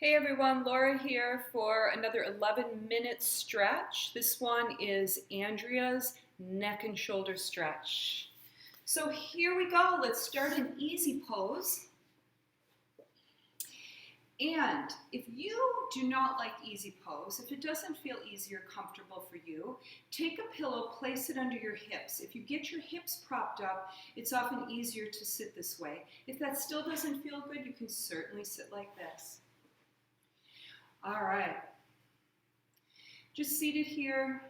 Hey everyone, Laura here for another 11-minute stretch. This one is Andrea's neck and shoulder stretch. So here we go. Let's start an easy pose. And if you do not like easy pose, if it doesn't feel easy or comfortable for you, take a pillow, place it under your hips. If you get your hips propped up, it's often easier to sit this way. If that still doesn't feel good, you can certainly sit like this. All right, just seated here,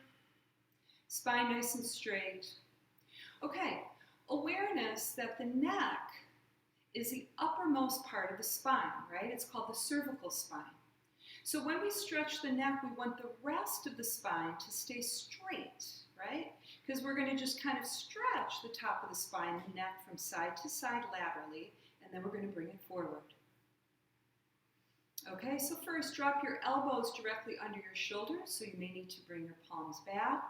spine nice and straight. Okay, awareness that the neck is the uppermost part of the spine, right? It's called the cervical spine. So when we stretch the neck, we want the rest of the spine to stay straight, right? Because we're going to just kind of stretch the top of the spine, the neck from side to side laterally, and then we're going to bring it forward. Okay, so first drop your elbows directly under your shoulders, so you may need to bring your palms back.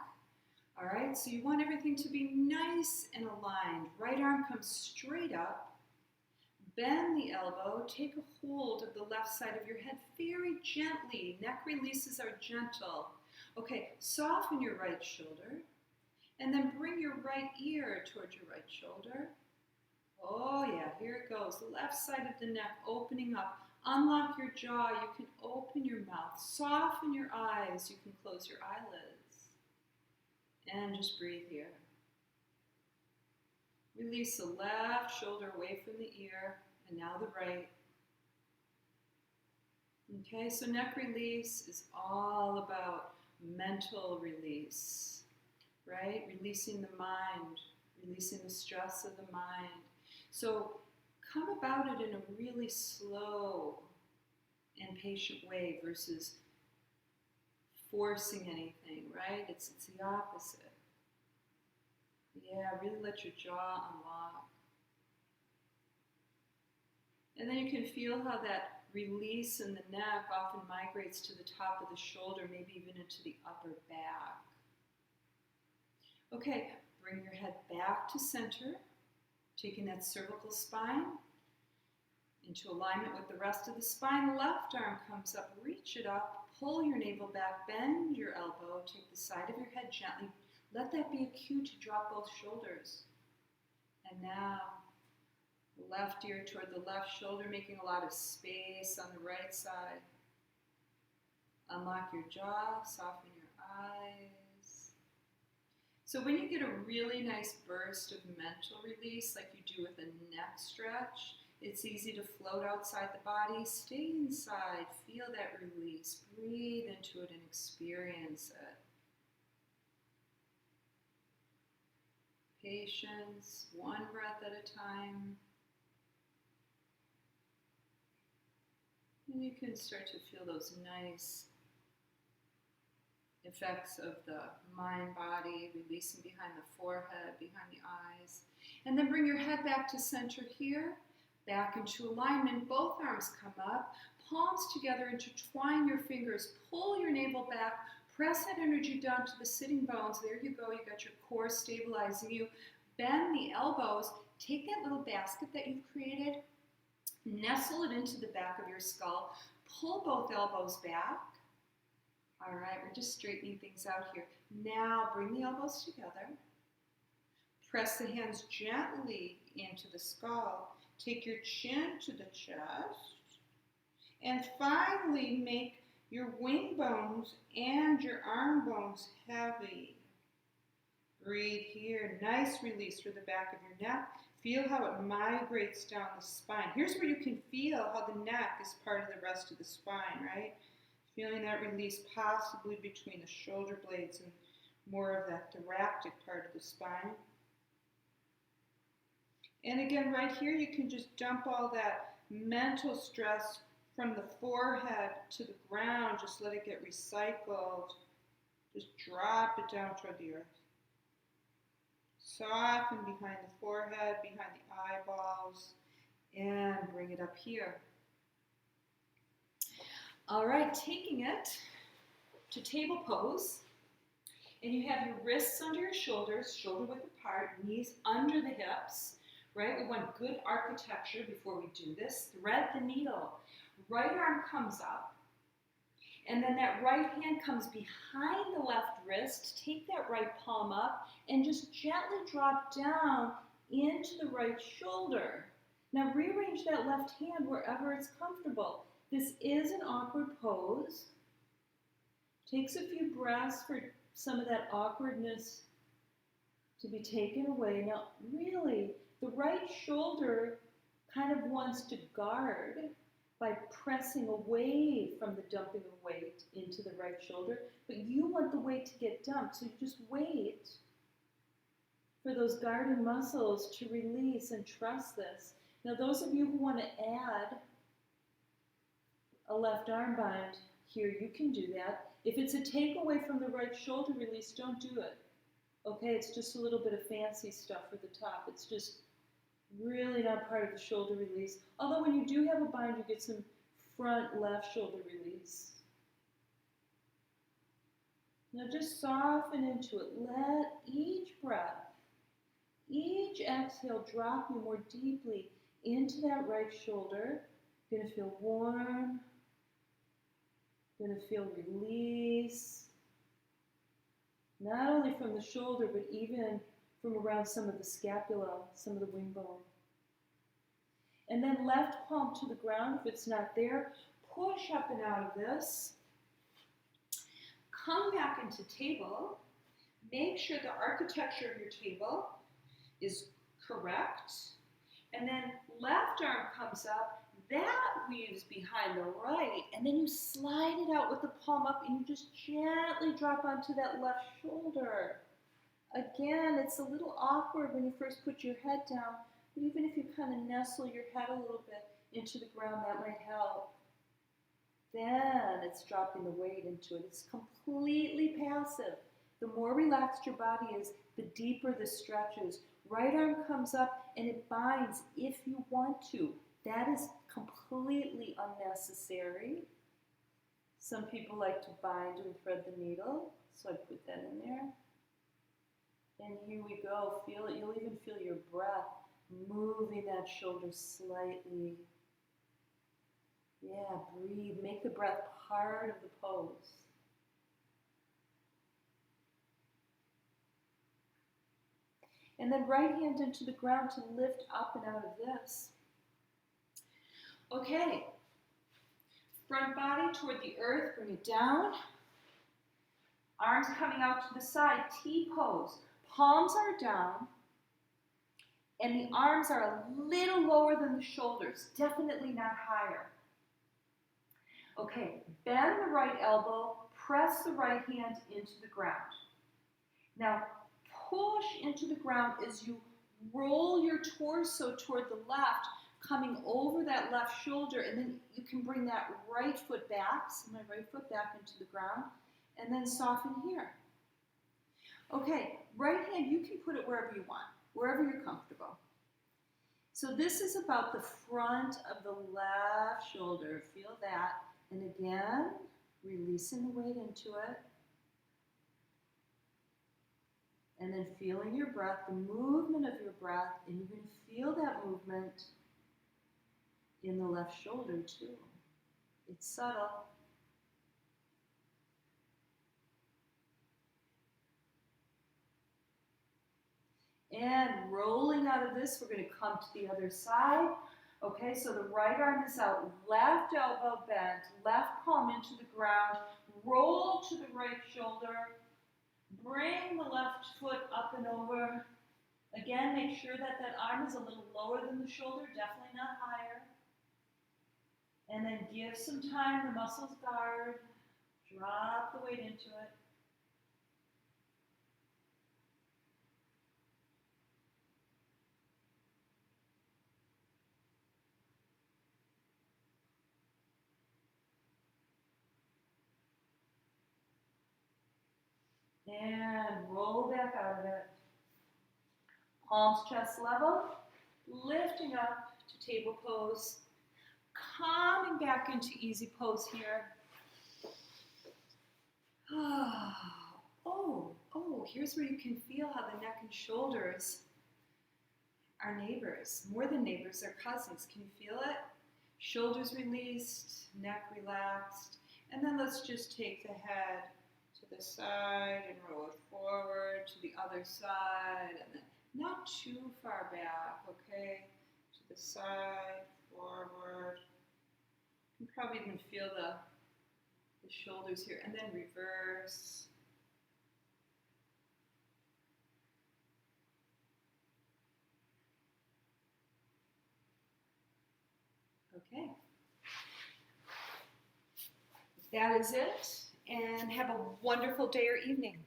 All right, so you want everything to be nice and aligned. Right arm comes straight up. Bend the elbow, take a hold of the left side of your head very gently. Neck releases are gentle. Okay, soften your right shoulder, and then bring your right ear towards your right shoulder. Oh yeah, here it goes. The left side of the neck opening up. Unlock your jaw, you can open your mouth, soften your eyes, you can close your eyelids, and just breathe here. Release the left shoulder away from the ear, and now the right. Okay, so neck release is all about mental release, right? Releasing the mind, releasing the stress of the mind. So come about it in a really slow and patient way versus forcing anything, right? It's the opposite. Yeah, really let your jaw unlock. And then you can feel how that release in the neck often migrates to the top of the shoulder, maybe even into the upper back. Okay, bring your head back to center, taking that cervical spine into alignment with the rest of the spine. Left arm comes up, reach it up, pull your navel back, bend your elbow, take the side of your head gently. Let that be a cue to drop both shoulders. And now, left ear toward the left shoulder, making a lot of space on the right side. Unlock your jaw, soften your eyes. So when you get a really nice burst of mental release, like you do with a neck stretch, it's easy to float outside the body. Stay inside, feel that release, breathe into it and experience it. Patience, one breath at a time. And you can start to feel those nice effects of the mind, body, releasing behind the forehead, behind the eyes. And then bring your head back to center here, back into alignment. Both arms come up, palms together, intertwine your fingers, pull your navel back, press that energy down to the sitting bones. There you go, you got your core stabilizing you. Bend the elbows, take that little basket that you've created, nestle it into the back of your skull, pull both elbows back. All right, we're just straightening things out here. Now bring the elbows together. Press the hands gently into the skull. Take your chin to the chest. And finally, make your wing bones and your arm bones heavy. Breathe here. Nice release through the back of your neck. Feel how it migrates down the spine. Here's where you can feel how the neck is part of the rest of the spine, right? Feeling that release possibly between the shoulder blades and more of that thoracic part of the spine. And again, right here, you can just dump all that mental stress from the forehead to the ground. Just let it get recycled. Just drop it down toward the earth. Soften behind the forehead, behind the eyeballs, and bring it up here. All right, taking it to table pose. And you have your wrists under your shoulders, shoulder width apart, knees under the hips, right? We want good architecture before we do this. Thread the needle. Right arm comes up. And then that right hand comes behind the left wrist. Take that right palm up and just gently drop down into the right shoulder. Now rearrange that left hand wherever it's comfortable. This is an awkward pose. Takes a few breaths for some of that awkwardness to be taken away. Now really, the right shoulder kind of wants to guard by pressing away from the dumping of weight into the right shoulder, but you want the weight to get dumped, so you just wait for those guarding muscles to release and trust this. Now those of you who want to add a left arm bind here, you can do that. If it's a takeaway from the right shoulder release, don't do it. Okay, it's just a little bit of fancy stuff for the top. It's just really not part of the shoulder release. Although when you do have a bind, you get some front left shoulder release. Now just soften into it. Let each breath, each exhale drop you more deeply into that right shoulder. You're going to feel warm. You're going to feel release. Not only from the shoulder, but even from around some of the scapula, some of the wing bone. And then left palm to the ground. If it's not there, push up and out of this. Come back into table. Make sure the architecture of your table is correct. And then left arm comes up. That weaves behind the right. And then you slide it out with the palm up and you just gently drop onto that left shoulder. Again, it's a little awkward when you first put your head down, but even if you kind of nestle your head a little bit into the ground, that might help. Then it's dropping the weight into it. It's completely passive. The more relaxed your body is, the deeper the stretch is. Right arm comes up and it binds if you want to. That is completely unnecessary. Some people like to bind and thread the needle, so I put that in there. And here we go. Feel it. You'll even feel your breath moving that shoulder slightly. Yeah, breathe. Make the breath part of the pose. And then right hand into the ground to lift up and out of this. Okay. Front body toward the earth. Bring it down. Arms coming out to the side. T-pose. Palms are down, and the arms are a little lower than the shoulders, definitely not higher. Okay, bend the right elbow, press the right hand into the ground. Now, push into the ground as you roll your torso toward the left, coming over that left shoulder, and then you can bring that right foot back, so my right foot back into the ground, and then soften here. Okay, right hand, you can put it wherever you want, wherever you're comfortable. So this is about the front of the left shoulder. Feel that. And again, releasing the weight into it. And then feeling your breath, the movement of your breath, and you're going to feel that movement in the left shoulder too. It's subtle. And rolling out of this, we're going to come to the other side. Okay, so the right arm is out, left elbow bent, left palm into the ground, roll to the right shoulder, bring the left foot up and over. Again, make sure that that arm is a little lower than the shoulder, definitely not higher. And then give some time, the muscles guard, drop the weight into it. And roll back out of it. Palms chest level, lifting up to table pose, coming back into easy pose here. Oh, here's where you can feel how the neck and shoulders are neighbors. More than neighbors, they're cousins. Can you feel it? Shoulders released, neck relaxed. And then let's just take the head to the side and roll it forward to the other side. And then not too far back, okay? To the side, forward. You can probably even feel the shoulders here. And then reverse. Okay. That is it. And have a wonderful day or evening.